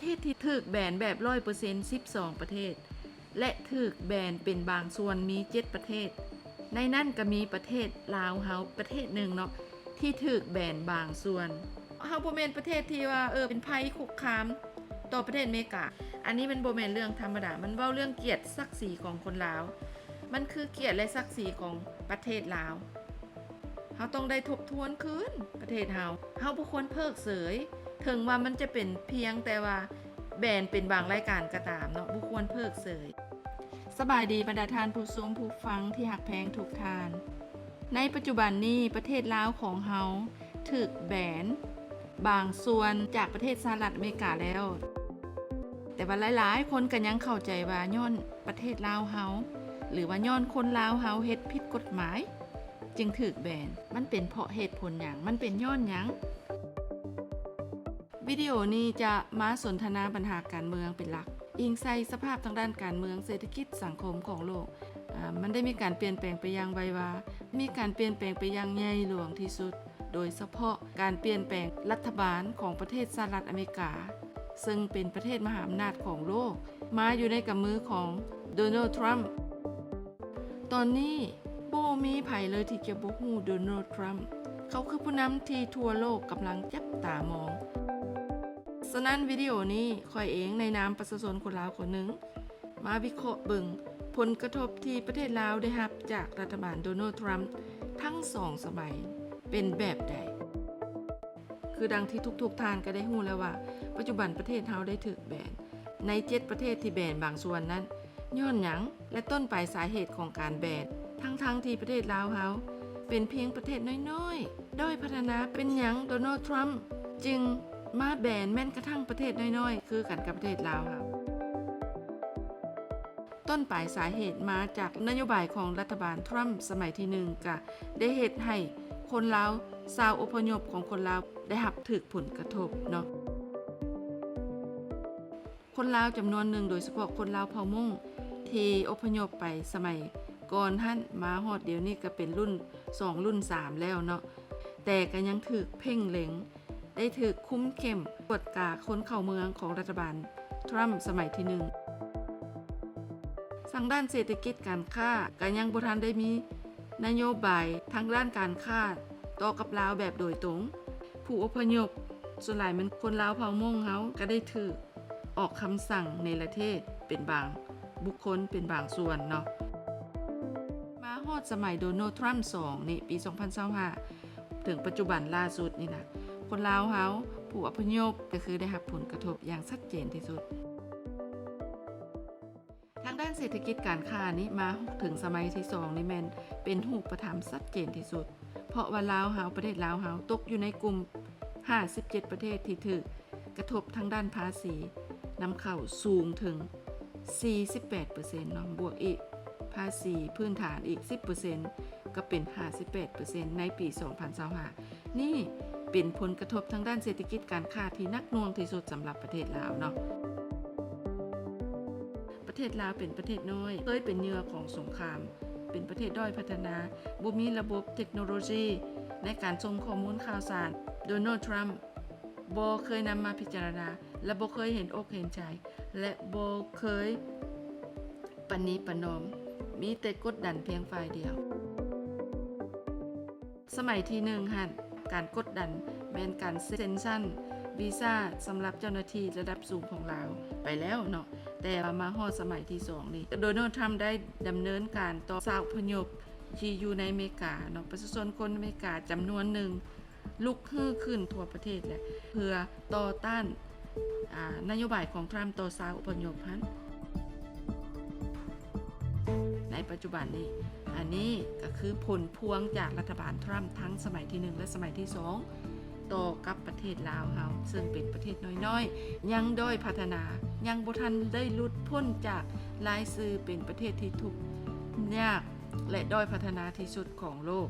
ทศที่ถูกแบนแบบ 100% 12 ประเทศและถูกแบนเป็นบางส่วนมี 7 ประเทศในนั้นก็มีประเทศลาวเฮาประเทศหนึ่งเนาะที่ถูกแบนบางส่วนเฮาบ่แม่นประเทศที่ว่าเป็นภัยคุกคามต่อประเทศอเมริกาอันนี้มันบ่แม่นเรื่องธรรมดามันเว้าเรื่องเกียรติศักดิ์ศรีของคนลาวมันคือเกียรติและศักดิ์ศรีของประเทศลาวเฮาต้องได้ทบทวนคืนประเทศเฮาบ่ควรเพิกเฉยถึงว่ามันจะเป็นเพียงแต่ว่าแบนเป็นบางรายการก็ตามเนาะบ่ควรเพิกเฉยสบายดีบรรดาทานผู้ชมผู้ฟังที่หักแพงทุกทานในปัจจุบันนี้ประเทศลาวของเฮาถูกแบนบางส่วนจากประเทศสหรัฐอเมริกาแล้วแต่ว่าหลายๆคนก็ยังเข้าใจว่าย้อนประเทศลาวเฮาหรือว่าย้อนคนลาวเฮาเฮ็ดผิดกฎหมายจึงถูกแบนมันเป็นเพราะเหตุผลหยังมันเป็นย้อนหยังวิดีโอนี้จะมาสนทนาปัญหาการเมืองเป็นหลักอิงใส่สภาพทางด้านการเมืองเศรษฐกิจสังคมของโลกมันได้มีการเปลี่ยนแปลงไปอย่างไววามีการเปลี่ยนแปลงไปอย่างใหญ่หลวงที่สุดโดยเฉพาะการเปลี่ยนแปลงรัฐบาลของประเทศสหรัฐอเมริกาซึ่งเป็นประเทศมหาอำนาจของโลกมาอยู่ในกำมือของโดนัลด์ทรัมป์ตอนนี้บ่มีไผเลยที่จะบ่ฮู้โดนัลด์ทรัมป์เขาคือผู้นำที่ทั่วโลกกำลังจับตามองฉะนั้นวิดีโอนี้ข้อยเองในนามประชาชนคนลาวคนหนึ่งมาวิเคราะห์เบิ่งผลกระทบที่ประเทศลาวได้รับจากรัฐบาลโดนัลด์ทรัมป์ทั้ง2สมัยเป็นแบบใดคือดังที่ทุกๆท่านก็ได้รู้แล้วว่าปัจจุบันประเทศเฮาได้ถูกแบนใน7ประเทศที่แบนบางส่วนนั้นย้อนหยังและต้นปลายสาเหตุของการแบนทั้งที่ประเทศลาวเฮาเป็นเพียงประเทศน้อยๆด้อยพัฒนาเป็นหยังโดนัลด์ทรัมป์จึงมาแบนแม้นกระทั่งประเทศน้อยๆคือกันกับประเทศลาวค่ะต้นปลายสาเหตุมาจากนโยบายของรัฐบาลทรัมป์สมัยที่1ก็ได้เฮ็ดให้คนลาวชาวอพยพของคนลาวได้รับถูกผลกระทบเนาะคนลาวจำนวนหนึ่งโดยเฉพาะคนลาวเผ่ามงที่อพยพไปสมัยก่อนท่านมาฮอดเดี๋ยวนี้ก็เป็นรุ่น2รุ่น3แล้วเนาะแต่ก็ยังถูกเพ่งเล็งได้ถูกคุ้มเข้มกวดกาคนเข้าเมืองของรัฐบาลทรัมป์สมัยที่1ทางด้านเศรษฐกิจการค้าก็ยังบ่ทันได้มีนโยบายทางด้านการค้าต่อกับลาวแบบโดยตรงผู้อพยพส่วนหลายมันคนลาวเผ่ามงเฮาก็ได้ถูกออกคำสั่งในประเทศเป็นบางบุคคลเป็นบางส่วนเนาะมาฮอดสมัยโดนัลด์ทรัมป์2นี่ปี2025ถึงปัจจุบันล่าสุดนี่นะคนลาวเฮาผู้อพยพก็คือได้รับผลกระทบอย่างชัดเจนที่สุดทางด้านเศรษฐกิจการค้านี้มาถึงสมัยที่2นี่แม่นเป็นรูปธรรมชัดเจนที่สุดเพราะว่าลาวเฮาประเทศลาวเฮาตกอยู่ในกลุ่ม57ประเทศที่ถูกกระทบทางด้านภาษีนำเข้าสูงถึง 48% เนาะบวกอีกภาษีพื้นฐานอีก 10% ก็เป็น 58% ในปี2025นี่เป็นผลกระทบทางด้านเศรษฐกิจการค้าที่หนักหน่วงที่สุดสำหรับประเทศลาวเนาะประเทศลาวเป็นประเทศน้อยเคยเป็นเหยื่อของสงครามเป็นประเทศด้อยพัฒนาบ่มีระบบเทคโนโลยีในการส่งข้อมูลข่าวสารโดนัลด์ทรัมป์บ่เคยนำมาพิจารณาและบ่เคยเห็นอกเห็นใจและบ่เคยปณีประนอมมีแต่กดดันเพียงฝ่ายเดียวสมัยที่1หั่นการกดดันแม้นการเซ็นชั่นวีซ่าสำหรับเจ้าหน้าที่ระดับสูงของลาวไปแล้วเนาะแต่มาฮอดสมัยที่2นี่โดนัลด์ทรัมป์ได้ดำเนินการต่อชาวอพยพที่อยู่ในอเมริกาเนาะประชาชนคนอเมริกาจำนวนหนึ่งลุกฮือขึ้นทั่วประเทศแหละเพื่อต่อต้านนโยบายของทรัมป์ต่อชาวอพยพนั้นในปัจจุบันนี้อันนี้ก็คือผลพวงจากรัฐบาลทรัมป์ทั้งสมัยที่1และสมัยที่2ต่อกับประเทศลาวเฮาซึ่งเป็นประเทศน้อยๆยังด้อยพัฒนายังบ่ทันได้หลุดพ้นจากรายชื่อเป็นประเทศที่ทุกข์ยากและด้อยพัฒนาที่สุดของโลก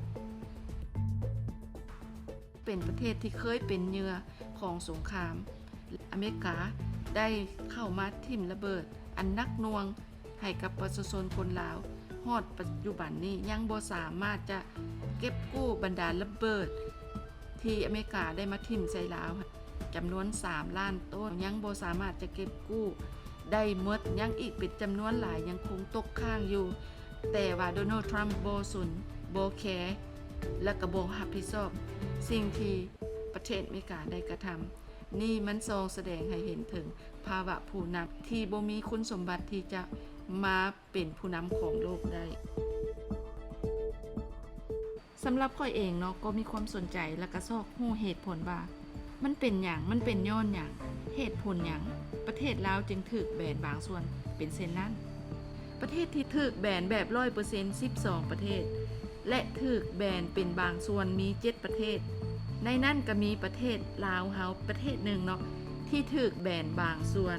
เป็นประเทศที่เคยเป็นเหยื่อของสงครามอเมริกาได้เข้ามาทิ่มระเบิดอันนักหน่วงให้กับประชาชนคนลาวฮอดปัจจุบันนี้ยังบ่สามารถจะเก็บกู้บรรดาระเบิดที่อเมริกาได้มาทิ่มใส่ลาว จำนวน3ล้านต้นยังบ่สามารถจะเก็บกู้ได้หมดยังอีกเป็นจำนวนหลายยังคงตกค้างอยู่แต่ว่าโดนัลด์ทรัมป์บ่สนบ่แคร์และก็บ่รับผิดชอบสิ่งที่ประเทศอเมริกาได้กระทำนี่มันทรงแสดงให้เห็นถึงภาวะผู้นำที่บ่มีคุณสมบัติที่จะมาเป็นผู้นำของโลกได้สำหรับข้อยเองเนาะก็มีความสนใจและก็ซอกฮู้เหตุผลว่ามันเป็นหยังมันเป็นย้อนหยังเหตุผลหยังประเทศลาวจึงถูกแบนบางส่วนเป็นเช่นนั้นประเทศที่ถูกแบนแบบ 100% 12 ประเทศและถูกแบนเป็นบางส่วนมี7ประเทศในนั้นก็มีประเทศลาวเฮาประเทศหนึ่งเนาะที่ถูกแบนบางส่วน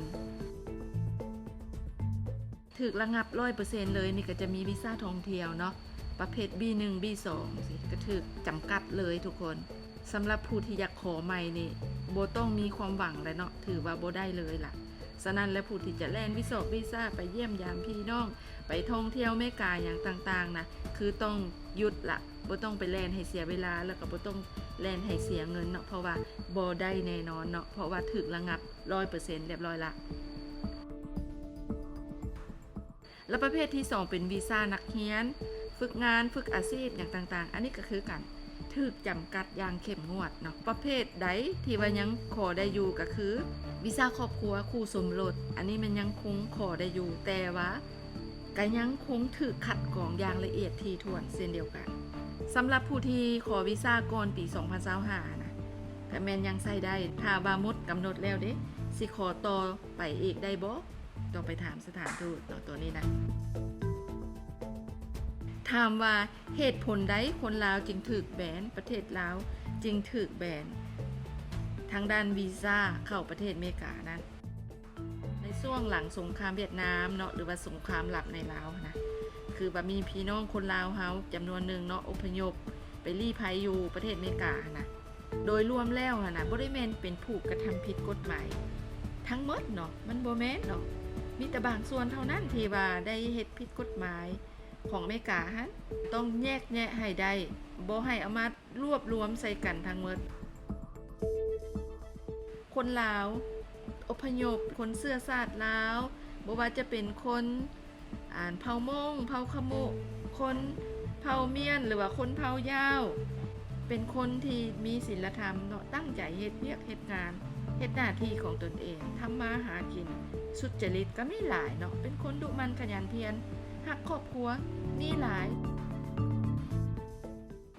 ถูกระงับ 100% เลยนี่ก็จะมีวีซ่าท่องเที่ยวเนาะประเภท B1 B2 สิก็ถูกจำกัดเลยทุกคนสำหรับผู้ที่อยากขอใหม่นี่บ่ต้องมีความหวังแล้วเนาะถือว่าบ่ได้เลยล่ะฉะนั้นและผู้ที่จะแล่นวีซ่าไปเยี่ยมยามพี่น้องไปท่องเที่ยวอเมริกาอย่างต่างๆนะคือต้องหยุดละบ่ต้องไปแล่นให้เสียเวลาแล้วก็บ่ต้องแล่นให้เสียเงินเนาะเพราะว่าบ่ได้แน่นอนเนาะเพราะว่าถูกระงับ 100% เรียบร้อยละและประเภทที่2เป็นวีซ่านักเรียนฝึกงานฝึกอาชีพอย่างต่างๆอันนี้ก็คือกันถูกจำกัดอย่างเข้มงวดเนาะประเภทใดที่ว่ายังขอได้อยู่ก็คือวีซ่าครอบครัวคู่สมรสอันนี้มันยังคงขอได้อยู่แต่ว่าก็ยังคงถูกขัดกรองอย่างละเอียดถี่ถ้วนเช่นเดียวกันสำหรับผู้ที่ขอวีซ่าก่อนปี2025นะก็แม่นยังใช้ได้ถ้าว่าหมดกำหนดแล้วเด้สิขอต่อไปอีกได้บ่ต้องไปถามสถานทูตเนาะตัวนี้นะถามว่าเหตุผลใดคนลาวจึงถูกแบนประเทศลาวจึงถูกแบนทางด้านวีซ่าเข้าประเทศอเมริกานั้นในช่วงหลังสงครามเวียดนามเนาะหรือว่าสงครามลับในลาวนะคือว่ามีพี่น้องคนลาวเฮาจำนวนหนึ่งเนาะอพยพไปลี้ภัยอยู่ประเทศอเมริกานะโดยรวมแล้วนะบ่ได้แม่นเป็นผู้กระทำผิดกฎหมายทั้งหมดเนาะมันบ่แม่นเนาะมีแต่บางส่วนเท่านั้นที่ว่าได้เฮ็ดผิดกฎหมายของอเมริกาฮะต้องแยกแยะให้ได้บ่ให้เอามารวบรวมใส่กันทั้งหมดคนลาวอพยพคนเสื้อชาติลาวบ่ว่าจะเป็นคนเผ่ามงเผ่าขมุคนเผ่าเมียนหรือว่าคนเผ่ายาวเป็นคนที่มีศีลธรรมเนาะตั้งใจเฮ็ดเวียกเฮ็ดงานเฮ็ดหน้าที่ของตนเองทำมาหากินสุจริตก็มีหลายเนาะเป็นคนดุมันขยันเพียรรักครอบครัวมีหลาย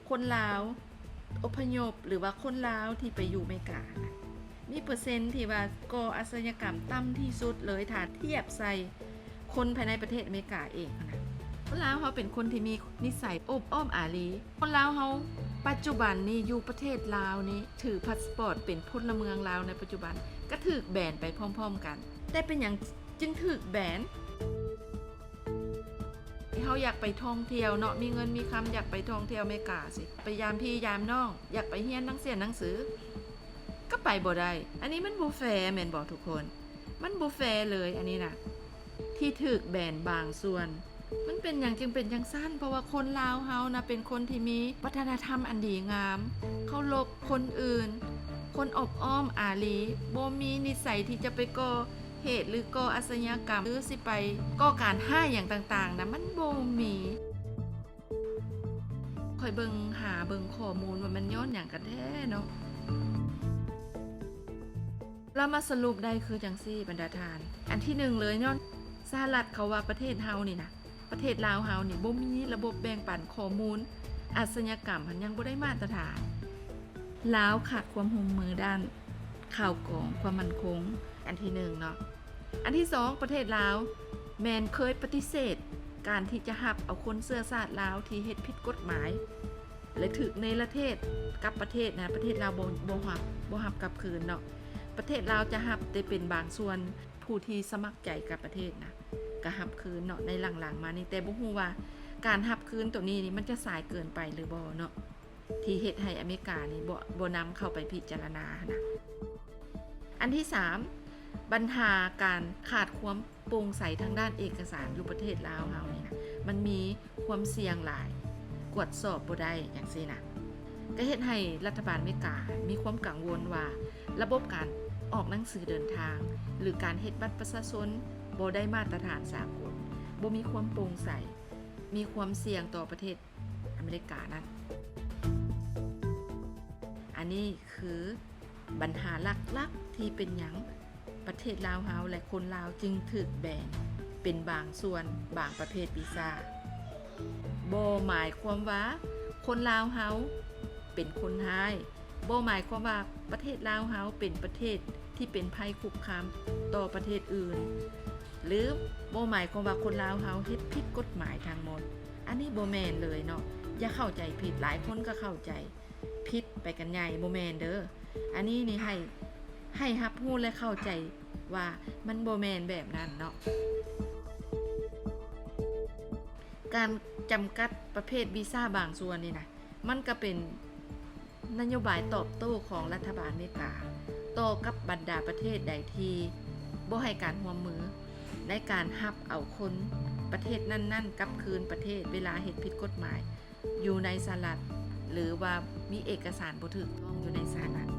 คนลาวอพยพหรือว่าคนลาวที่ไปอยู่อเมริกานะมีเปอร์เซ็นต์ที่ว่าก่ออาชญากรรมต่ำที่สุดเลยถ้าเทียบใส่คนภายในประเทศอเมริกาเองนะคนลาวเขาเป็นคนที่มีนิสัยอบอ้อมอารีคนลาวเขาปัจจุบันนี้อยู่ประเทศลาวนี้ถือพาสปอร์ตเป็นพลเมืองลาวในปัจจุบันก็ถูกแบนไปพร้อมๆกันแต่เป็นอย่างจึงถูกแบนเขาอยากไปท่องเที่ยวเนาะมีเงินมีคำอยากไปท่องเที่ยวอเมริกาสิไปยามพี่ยามน้องอยากไปเรียนหนังสือก็ไปบ่ได้อันนี้มันบ่แฟร์แม่นบ่ทุกคนมันบ่แฟร์เลยอันนี้นะที่ถูกแบนบางส่วนมันเป็นอย่างจึงเป็นจังซั่นเพราะว่าคนลาวเฮานะเป็นคนที่มีวัฒนธรรมอันดีงามเคารพคนอื่นคนอบอ้อมอารีบ่มีนิสัยที่จะไปก่อเหตุหรือก่ออาชญากรรมหรือสิไปก่อการห้าอย่างต่างๆนะมันบ่มีค่อยเบิ่งข้อมูลว่ามันย้อนหยังกันแท้เนาะเรามาสรุปได้คือจังซี่บรรดาทานอันที่1เลยย้อนสหรัฐเขาว่าประเทศเฮานี่นะประเทศลาวเฮานี่บ่มีระบบแบ่งปันข้อมูลอาชญากรรมมันยังบ่ได้มาตรฐานลาวขาดความร่วมมือด้านข่าวกรองความมั่นคงอันที่1เนาะอันที่2ประเทศลาวแมนเคยปฏิเสธการที่จะรับเอาคนเสื้อชาติลาวที่เฮ็ดผิดกฎหมายและถูกในประเทศกับประเทศนะประเทศลาวบ่รับกลับคืนเนาะประเทศลาวจะรับแต่เป็นบางส่วนผู้ที่สมัครใจกับประเทศนะก็รับคืนเนาะในหลังๆมานี่แต่บ่ฮู้ว่าการรับคืนตัวนี้นี่มันจะสายเกินไปหรือบ่เนาะที่เฮ็ดให้อเมริกานี่บ่นำเข้าไปพิจารณานะอันที่3ปัญหาการขาดความโปร่งใสทางด้านเอกสารอยู่ประเทศลาวเฮานี่นะมันมีความเสี่ยงหลายกวดสอบบ่ได้อย่างซี่นะก็เฮ็ดให้รัฐบาลอเมริกามีความกังวลว่า ระบบการออกหนังสือเดินทางหรือการเฮ็ดบัตรประชาชนบ่ได้มาตรฐานสากลบ่มีความโปร่งใสมีความเสี่ยงต่อประเทศอเมริกานั้นอันนี้คือปัญหาหลักๆที่เป็นหยังประเทศลาวเฮาและคนลาวจึงถูกแบนเป็นบางส่วนบางประเภทวีซ่าบ่หมายความว่าคนลาวเฮาเป็นคนร้ายบ่หมายความว่าประเทศลาวเฮาเป็นประเทศที่เป็นภัยคุกคามต่อประเทศอื่นหรือบ่หมายความว่าคนลาวเฮาเฮ็ดผิดกฎหมายทั้งหมดอันนี้บ่แม่นเลยเนาะอย่าเข้าใจผิดหลายคนก็เข้าใจผิดไปกันใหญ่บ่แม่นเด้ออันนี้นี่ให้รับรู้และเข้าใจว่ามันบ่แม่นแบบนั้นเนาะการจำกัดประเภทวีซ่าบางส่วนนี่นะมันก็เป็นนโยบายตอบโต้ของรัฐบาลอเมริกาต่อกับบรรดาประเทศใดที่บ่ให้การร่วมมือในการรับเอาคนประเทศนั้นๆกลับคืนประเทศเวลาเฮ็ดผิดกฎหมายอยู่ในสหรัฐหรือว่ามีเอกสารบ่ถูกต้องอยู่ในสหรัฐ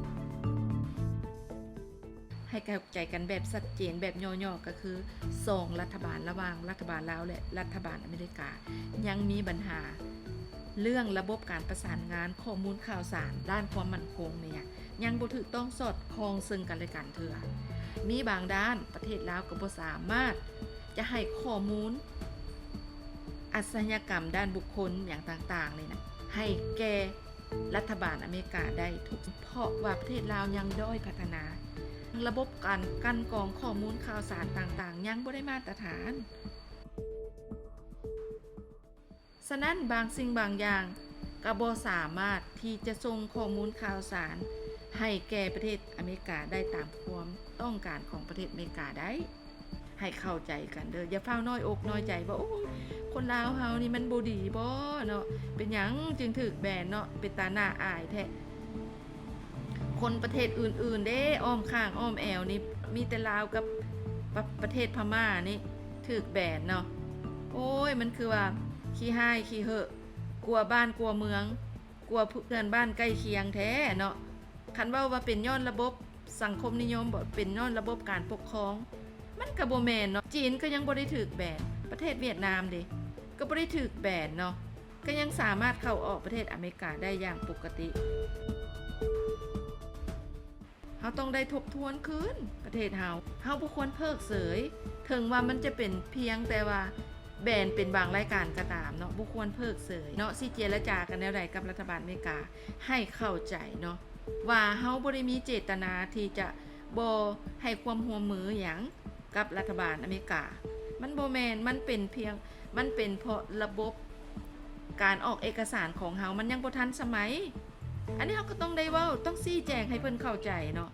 ให้เข้าใจกันแบบชัดเจนแบบย่อๆก็คือ2รัฐบาลระหว่างรัฐบาลลาวและรัฐบาลอเมริกายังมีปัญหาเรื่องระบบการประสานงานข้อมูลข่าวสารด้านความมั่นคงเนี่ยยังบ่ถูกต้องสอดคล้องซึ่งกันและกันเถื่อมีบางด้านประเทศลาวก็บ่สามารถจะให้ข้อมูลอาชญากรรมด้านบุคคลอย่างต่างๆเลยนะให้แก่รัฐบาลอเมริกาได้ทุกเพราะว่าประเทศลาวยังด้อยพัฒนาระบบการกันกรองข้อมูลข่าวสารต่างๆยังบ่ได้มาตรฐานฉะนั้นบางสิ่งบางอย่างก็บ่สามารถที่จะส่งข้อมูลข่าวสารให้แก่ประเทศอเมริกาได้ตามความต้องการของประเทศอเมริกาได้ให้เข้าใจกันเด้ออย่าเฝ้าน้อยอกน้อยใจว่าโอ้ยคนลาวเฮานี่มันบ่ดีบ่เนาะเป็นหยังจึงถูกแบนเนาะเป็นตาหน้าอายแท้คนประเทศอื่นๆเด้อ้อมข้างอ้อมแอวนี่มีแต่ลาวกับประเทศพม่านี่ถูกแบนเนาะโอ้ยมันคือว่าขี้ห้ายขี้เหอะกลัวบ้านกลัวเมืองกลัวเพื่อนบ้านใกล้เคียงแท้เนาะคันเว้าว่าเป็นย้อนระบบสังคมนิยมบ่เป็นย้อนระบบการปกครองมันก็บ่แม่นเนาะจีนก็ยังบ่ได้ถูกแบนประเทศเวียดนามเด้ก็บ่ได้ถูกแบนเนาะก็ยังสามารถเข้าออกประเทศอเมริกาได้อย่างปกติเฮาต้องได้ทบทวนคืนประเทศเฮาบ่ควรเพิกเฉยถึงว่ามันจะเป็นเพียงแต่ว่าแบนเป็นบางรายการก็ตามเนาะบ่ควรเพิกเฉยเนาะสิเจรจากันแนวใดกับรัฐบาลอเมริกาให้เข้าใจเนาะว่าเฮาบ่ได้มีเจตนาที่จะบ่ให้ความร่วมมือหยังกับรัฐบาลอเมริกามันบ่แม่นมันเป็นเพียงมันเป็นเพราะระบบการออกเอกสารของเฮามันยังบ่ทันสมัยอันนี้เฮาก็ต้องได้เว้าต้องชี้แจงให้เพิ่นเข้าใจเนาะ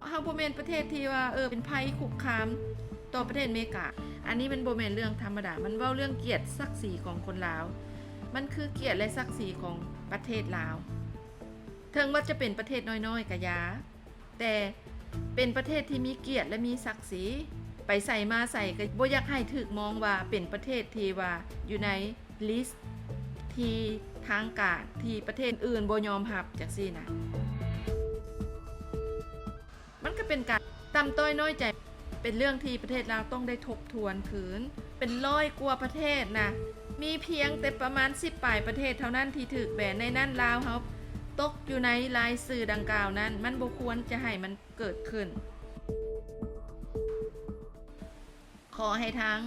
เฮาบ่แม่นประเทศที่ว่าเป็นภัยคุกคามต่อประเทศอเมริกาอันนี้มันบ่แม่นเรื่องธรรมดามันเว้าเรื่องเกียรติศักดิ์ศรีของคนลาวมันคือเกียรติและศักดิ์ศรีของประเทศลาวถึงว่าจะเป็นประเทศน้อยๆก็ยาแต่เป็นประเทศที่มีเกียรติและมีศักดิ์ศรีไปใส่มาใส่ก็บ่อยากให้ถูกมองว่าเป็นประเทศที่ว่าอยู่ในลิสต์ที่ทางการที่ประเทศอื่นบ่ยอมรับจังซี่นะมันก็เป็นการต่ำต้อยน้อยใจเป็นเรื่องที่ประเทศลาวต้องได้ทบทวนคืนเป็น100กว่าประเทศนะมีเพียงแต่ประมาณ10ปลายประเทศเท่านั้นที่ถูกแบนในนั้นลาวเฮาตกอยู่ในรายสื่อดังกล่าวนั้นมันบ่ควรจะให้มันเกิดขึ้นขอให้ทาง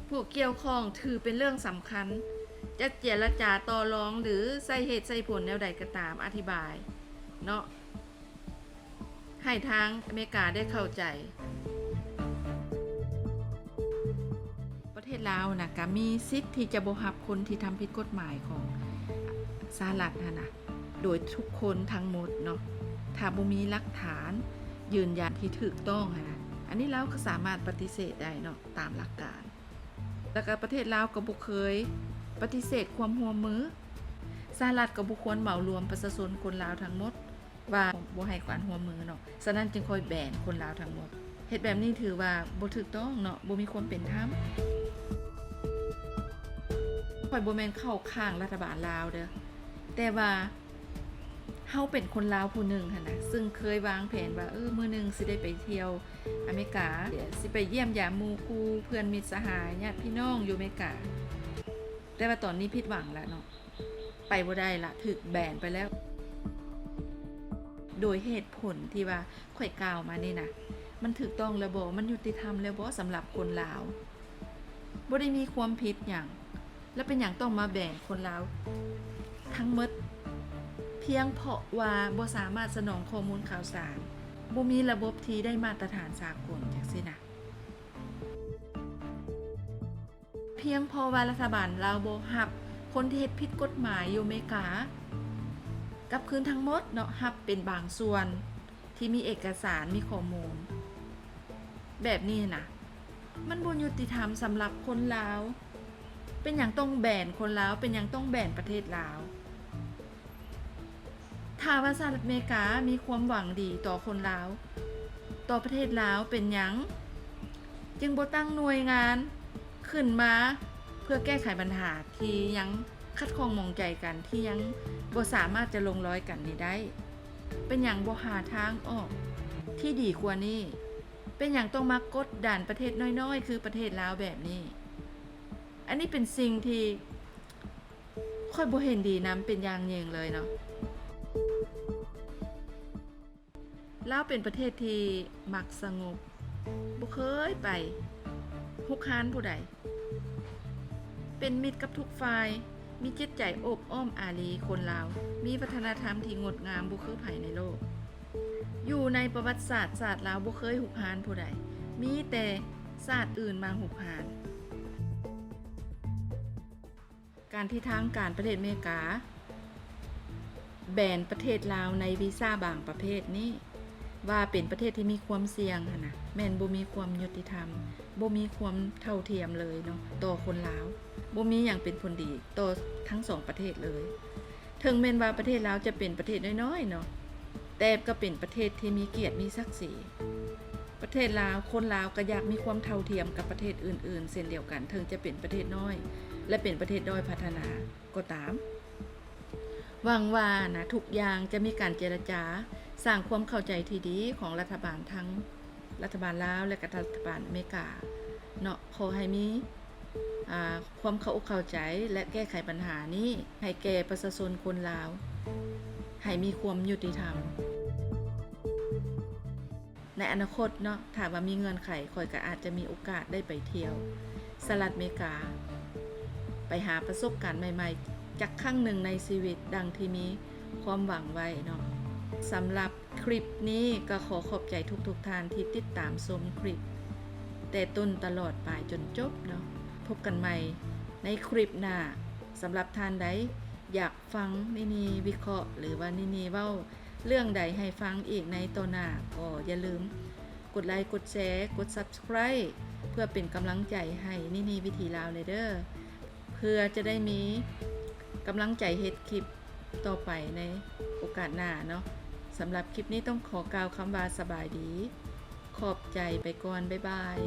ผู้เกี่ยวข้องถือเป็นเรื่องสำคัญจะเจรจาต่อรองหรือใส่เหตุใส่ผลแนวใดก็ตามอธิบายเนาะให้ทางอเมริกาได้เข้าใจประเทศลาวนะก็มีสิทธิ์ที่จะบ่รับคนที่ทำผิดกฎหมายของสหรัฐนะโดยทุกคนทั้งหมดเนาะถ้าบ่มีหลักฐานยืนยันที่ถูกต้องนะอันนี้ลาวก็สามารถปฏิเสธได้เนาะตามหลักการแล้วก็ประเทศลาวก็บ่เคยปฏิเสธความร่วมมือสหรัฐก็บ่ควรเหมารวมประชาชนคนลาวทั้งหมดว่าบ่ให้การร่วมมือเนาะฉะนั้นจึงค่อยแบนคนลาวทั้งหมดเฮ็ดแบบนี้ถือว่าบ่ถูกต้องเนาะบ่มีความเป็นธรรมค่อยบ่แม่นเข้าข้างรัฐบาลลาวเด้อแต่ว่า เฮาเป็นคนลาวผู้หนึ่งค่ะนะซึ่งเคยวางแผนว่ามื้อหนึงสิได้ไปเที่ยวอเมริกาเดี๋ยวสิไปเยี่ยมยามหมู่คู่เพื่อนมิตรสหายญาติพี่น้องอยู่อเมริกาแต่ว่าตอนนี้ผิดหวังแล้วเนาะไปบ่ได้ละถูกแบนไปแล้วโดยเหตุผลที่ว่าข่อยกล่าวมานี่นะมันถูกต้องแล้วบ่มันยุติธรรมแล้วบ่สำหรับคนลาวบ่ได้มีความผิดหยังแล้วเป็นหยังต้องมาแบนคนลาวทั้งหมดเพียงเพราะว่าบ่สามารถสนองข้อมูลข่าวสารบ่มีระบบที่ได้มาตรฐานสากลจังซี่นะเพียงเพราะว่ารัฐบาลลาวบ่รับคนที่เฮ็ดผิดกฎหมายอยู่อเมริกากลับคืนทั้งหมดเนาะรับเป็นบางส่วนที่มีเอกสารมีข้อมูลแบบนี้นะมันบ่ยุติธรรมสำหรับคนลาวเป็นหยังต้องแบนคนลาวเป็นหยังต้องแบนประเทศลาวถ้าว่าสหรัฐอเมริกามีความหวังดีต่อคนลาวต่อประเทศลาวเป็นหยังจึงบ่ตั้งหน่วยงานขึ้นมาเพื่อแก้ไขปัญหาที่ยังคัดข้องมองใจกันที่ยังบ่สามารถจะลงรอยกันนี้ได้เป็นหยังบ่หาทางออกที่ดีกว่านี้เป็นหยังต้องมากดดันประเทศน้อยๆคือประเทศลาวแบบนี้อันนี้เป็นสิ่งที่ค่อยบ่เห็นดีนำเป็นอย่างยิ่งเลยเนาะลาวเป็นประเทศที่มักสงบบ่เคยไปฮุกฮานผู้ใดเป็นมิตรกับทุกฝ่ายมีจิตใจอบอ้อมอารีคนลาวมีวัฒนธรรมที่งดงามบ่คือไผในโลกอยู่ในประวัติศาสตร์ลาวบ่เคยฮุกฮานผู้ใดมีแต่ศาสตร์อื่นมาฮุกฮานการที่ทางการประเทศอเมริกาแบนประเทศลาวในวีซ่าบางประเภทนี้ว่าเป็นประเทศที่มีความเสี่ยงหั่นน่ะแม่นบ่มีความยุติธรรมบ่มีความเท่าเทียมเลยเนาะต่อคนลาวบ่มีหยังเป็นผลดีต่อทั้งสองประเทศเลยถึงแม้นว่าประเทศลาวจะเป็นประเทศน้อยๆเนาะแต่ก็เป็นประเทศที่มีเกียรติมีศักดิ์ศรีประเทศลาวคนลาวก็อยากมีความเท่าเทียมกับประเทศอื่นๆเช่นเดียวกันถึงจะเป็นประเทศน้อยและเป็นประเทศด้อยพัฒนาก็ตามหวังว่านะทุกอย่างจะมีการเจรจาสร้างความเข้าใจที่ดีของรัฐบาลทั้งรัฐบาลลาวและก็รัฐบาลอเมริกาเนาะขอให้มีความเข้าอกเข้าใจและแก้ไขปัญหานี้ให้แก่ประชาชนคนลาวให้มีความยุติธรรมในอนาคตเนาะถ้าว่ามีเงื่อนไขข่อยก็อาจจะมีโอกาสได้ไปเที่ยวสหรัฐอเมริกาไปหาประสบการณ์ใหม่ๆจากครั้งหนึ่งในชีวิตดังที่มีความหวังไว้เนาะสำหรับคลิปนี้ก็ขอขอบใจทุกท่านที่ติดตามชมคลิปแต่ต้นตลอดปลายจนจบเนาะพบกันใหม่ในคลิปหน้าสำหรับท่านใดอยากฟังนินีวิเคราะห์หรือว่านินีเว้าเรื่องใดให้ฟังอีกในตอนหน้าก็อย่าลืมกดไลค์กดแชร์กด Subscribe เพื่อเป็นกำลังใจให้นินีวิถีลาวเลยเด้อเพื่อจะได้มีกำลังใจเฮ็ดคลิปต่อไปในโอกาสหน้าเนาะสำหรับคลิปนี้ต้องขอกล่าวคำว่าสบายดีขอบใจไปก่อนบ๊ายบาย